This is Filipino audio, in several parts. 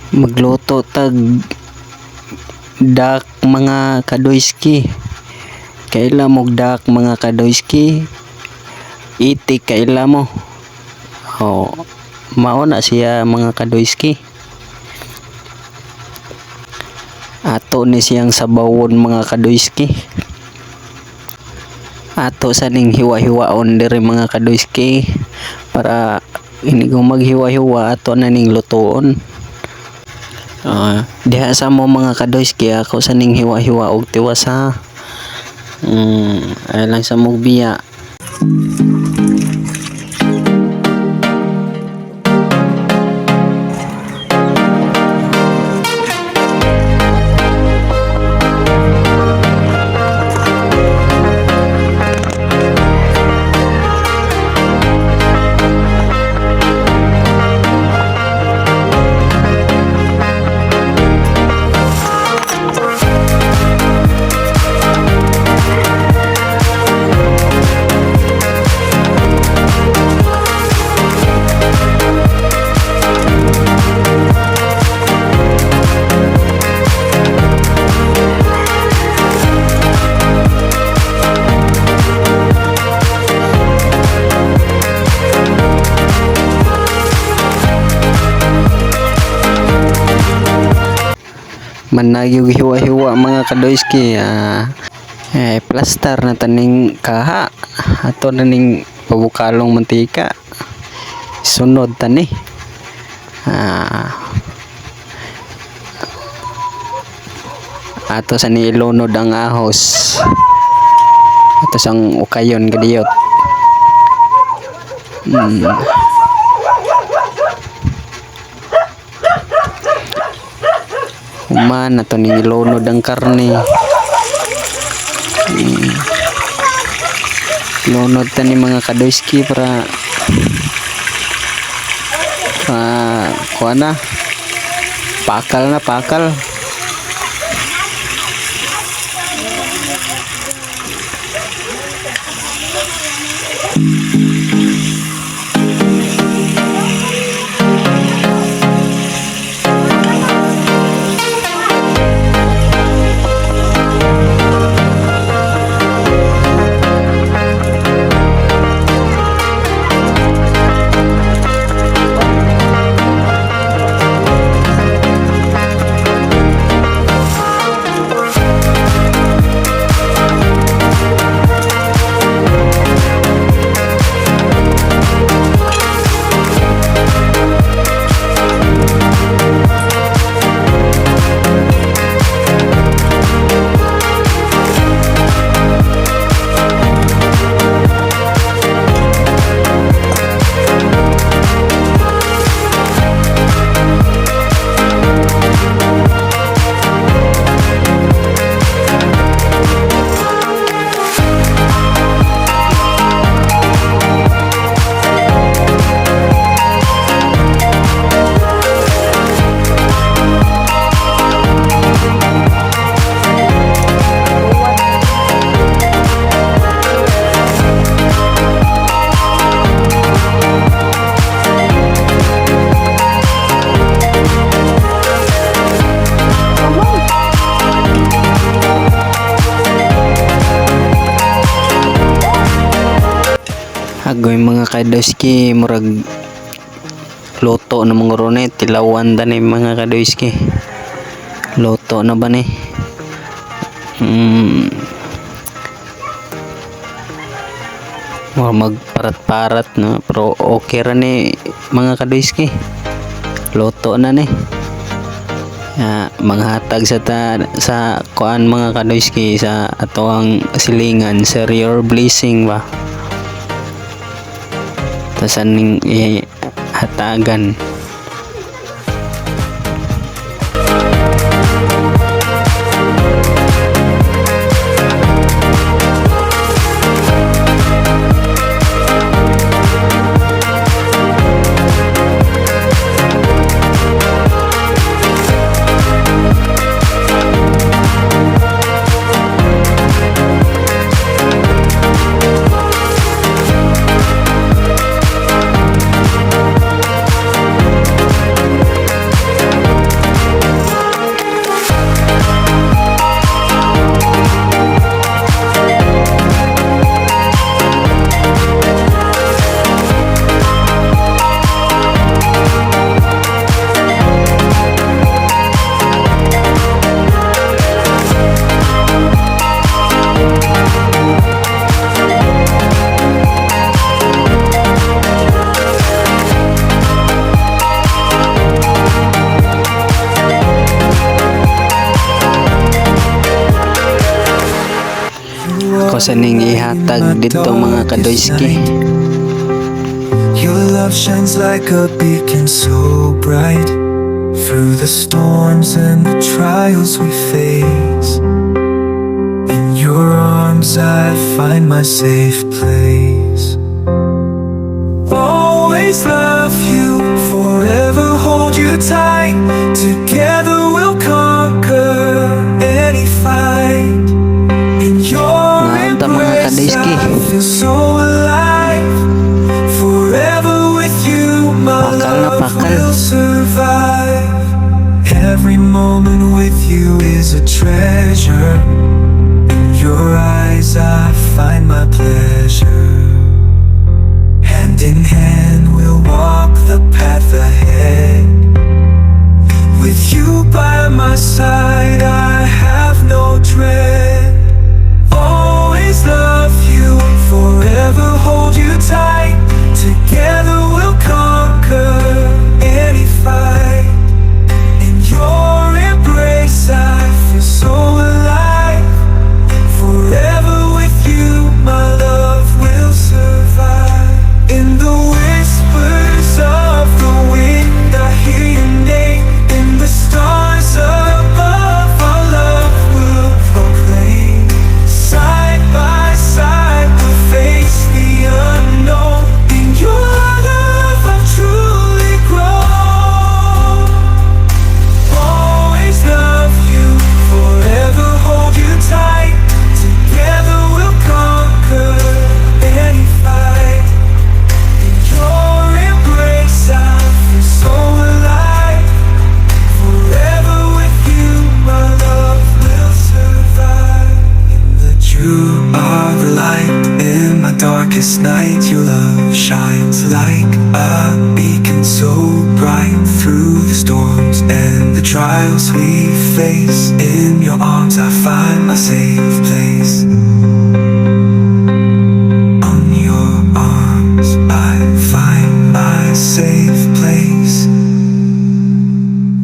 Magluto tag dak mga kadoyski. Kaila mo dak mga kadoyski. Itik kaila mo. Oh, mao na siya mga kadoyski. Ato ni siyang sabawon mga kadoyski. Ato sa ning hiwa-hiwaon diri mga kadoyski para ini kung maghiwa-hiwa ato na ning lutoon. Diha sa mo mga kadoyski ako sa ning hiwa-hiwa og tiwas ha. Ay lang sa mong biya. Managyog hiwa-hiwa mga kadoyski. Plaster na taning kaha ato na ning pabukalong mantika sunod tani. Ato sa nilunod ang ahos ato sang ukayon gadiyot. Human ato ni ilunod ang karne. Lunod ta ni mga kadoyski para kuha na pakal. Agoy mga kadoyski murag luto na mga ronet tilawan da ni mga kadoyski. Luto na ba ni? Magparat-parat na pero okay ra ni mga kadoyski. Luto na ni. Manghatag sa kuan mga kadoyski sa atoang silingan sa your blessing ba. Tasan ning hatagan. ako sa ning ihatag dito mga kadoyski. Your love shines like a beacon so bright through the storms and the trials we face. In your arms I find my safe place. Always love you, forever hold you tight. Together we'll conquer any fight. In your Naanta mga embrace kadoyski. I feel so alive. Forever with you, my Pakal na love pakal. will survive. Every moment with you is a treasure. In your eyes I find my pleasure. Hand in hand we'll walk the path ahead. With you by my side I have no dread. Always love you, forever hold you tight. Together we'll conquer any fight. In your embrace I feel so alive. Forever with you my love will survive. In the whispers of the wind I hear your name. In the stars above our love will proclaim. Side by side we'll face the unknown. In your love I've truly grown. Always love you, forever hold you tight. Together we'll conquer any fight. In your embrace I feel so alive. Forever with you my love will survive. In that you are the light in my darkest night. Your love shines like a beacon so bright through the storms and the trials we face. In your arms I find my safe place. On your arms I find my safe place.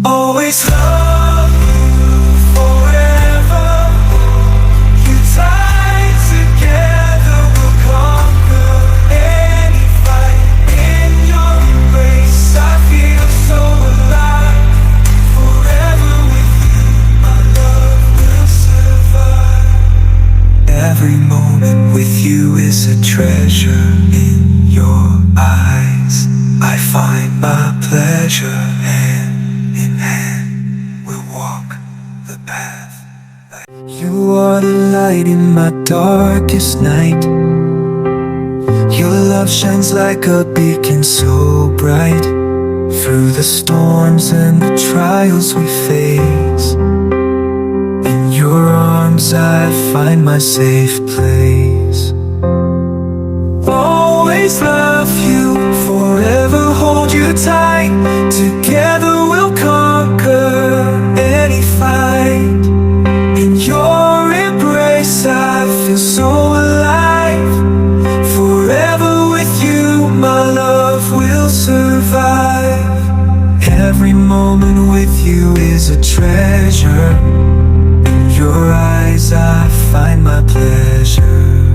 Always love you, forever hold you tight. Together we'll conquer any fight. In your embrace I feel so alive. Forever with you my love will survive. Every moment with you is a treasure. In your eyes I find my pleasure. Hand in hand we'll walk the path. You are the light in my darkest night. Your love shines like a beacon so bright through the storms and the trials we face. In your arms I find my safe place. Always love you, forever hold you tight. Together we'll conquer any fight. In your embrace I feel so alive. Forever with you my love will survive. Every moment with you is a treasure. In your eyes I find my pleasure.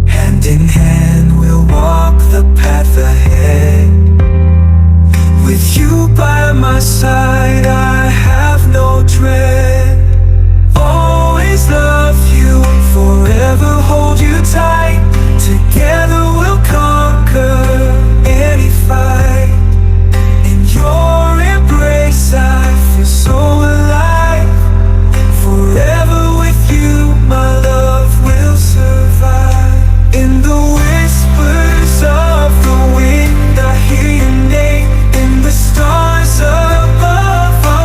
Hand in hand we'll walk the path ahead. With you by my side I have no dread. Always love you, forever hold you tight. Together we'll conquer any fight. In your embrace I feel so alive. Forever with you my love will survive. In the whispers of the wind I hear your name. In the stars above our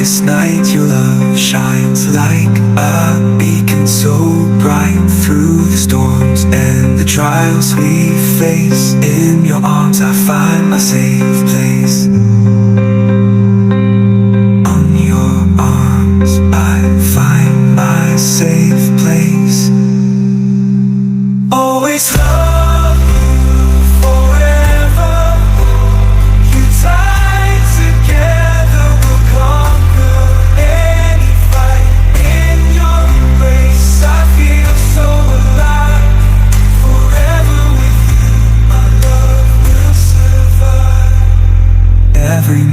darkest night, your love shines like a beacon so bright through the storms and the trials we face. In your arms I find my safe place. On your arms I find my safe place. Always love you forever. You tied together will conquer any fight. In your embrace I feel so alive. Forever with you my love will survive. Every